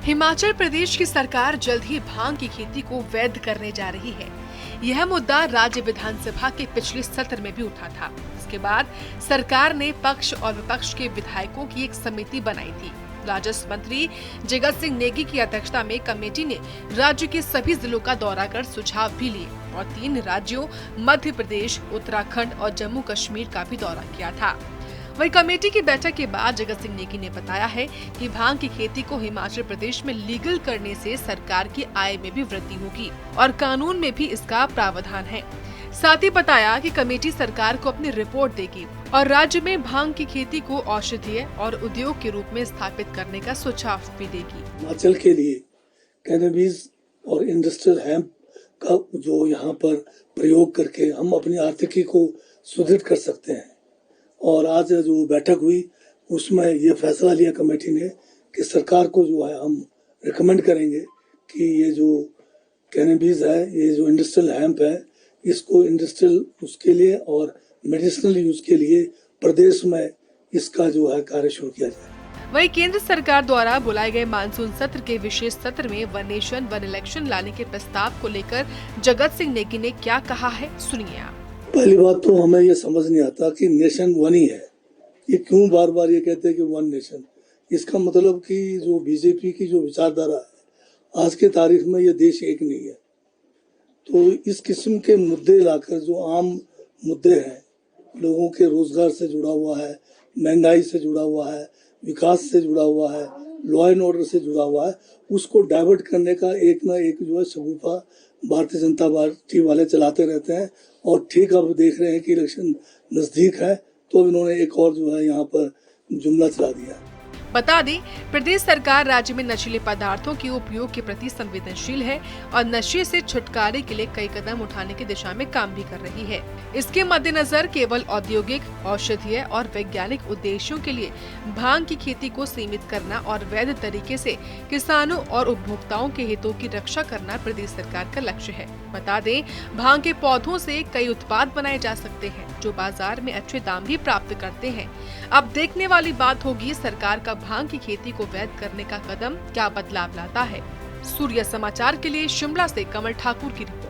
हिमाचल प्रदेश की सरकार जल्द ही भांग की खेती को वैध करने जा रही है। यह मुद्दा राज्य विधानसभा के पिछले सत्र में भी उठा था। इसके बाद सरकार ने पक्ष और विपक्ष के विधायकों की एक समिति बनाई थी। राजस्व मंत्री जगत सिंह नेगी की अध्यक्षता में कमेटी ने राज्य के सभी जिलों का दौरा कर सुझाव भी लिए और 3 राज्यों मध्य प्रदेश, उत्तराखंड और जम्मू कश्मीर का भी दौरा किया था। वही कमेटी की बैठक के बाद जगत सिंह नेगी ने बताया है कि भांग की खेती को हिमाचल प्रदेश में लीगल करने से सरकार की आय में भी वृद्धि होगी और कानून में भी इसका प्रावधान है। साथ ही बताया कि कमेटी सरकार को अपनी रिपोर्ट देगी और राज्य में भांग की खेती को औषधीय और उद्योग के रूप में स्थापित करने का सुझाव भी देगी। हिमाचल के लिए कैनबिस और इंडस्ट्रियल हेम्प का जो यहाँ पर प्रयोग करके हम अपनी आर्थिकी को सुदृढ़ कर सकते हैं। और आज जो बैठक हुई उसमें ये फैसला लिया कमेटी ने कि सरकार को जो है हम रिकमेंड करेंगे कि ये जो कैनबिस है, ये जो इंडस्ट्रियल हेम्प है, इसको इंडस्ट्रियल उसके लिए और मेडिसिनल यूज के लिए प्रदेश में इसका जो है कार्य शुरू किया जाए। वहीं केंद्र सरकार द्वारा बुलाए गए मानसून सत्र के विशेष सत्र में वन नेशन वन इलेक्शन लाने के प्रस्ताव को लेकर जगत सिंह नेगी ने क्या कहा है, सुनिए आप। पहली बात तो हमें ये समझ नहीं आता कि नेशन वन ही है। ये क्यों बार बार ये कहते हैं कि वन नेशन। इसका मतलब कि जो बीजेपी की जो विचारधारा है, आज के तारीख में ये देश एक नहीं है। तो इस किस्म के मुद्दे लाकर जो आम मुद्दे हैं, लोगों के रोजगार से जुड़ा हुआ है, महंगाई से जुड़ा हुआ है, विकास से जुड़ा हुआ है, लॉ एंड ऑर्डर से जुड़ा हुआ है, उसको डाइवर्ट करने का एक ना एक जो है शगुफा भारतीय जनता पार्टी वाले चलाते रहते हैं। और ठीक अब देख रहे हैं कि इलेक्शन नजदीक है तो इन्होंने एक और जो है यहाँ पर जुमला चला दिया। बता दें, प्रदेश सरकार राज्य में नशीले पदार्थों के उपयोग के प्रति संवेदनशील है और नशे से छुटकारे के लिए कई कदम उठाने की दिशा में काम भी कर रही है। इसके मद्देनजर केवल औद्योगिक, औषधीय और वैज्ञानिक उद्देश्यों के लिए भांग की खेती को सीमित करना और वैध तरीके से किसानों और उपभोक्ताओं के हितों की रक्षा करना प्रदेश सरकार का लक्ष्य है। बता दें, भांग के पौधों से कई उत्पाद बनाए जा सकते हैं जो बाजार में अच्छे दाम भी प्राप्त करते हैं। अब देखने वाली बात होगी सरकार का भांग की खेती को वैध करने का कदम क्या बदलाव लाता है। सूर्य समाचार के लिए शिमला से कमल ठाकुर की रिपोर्ट।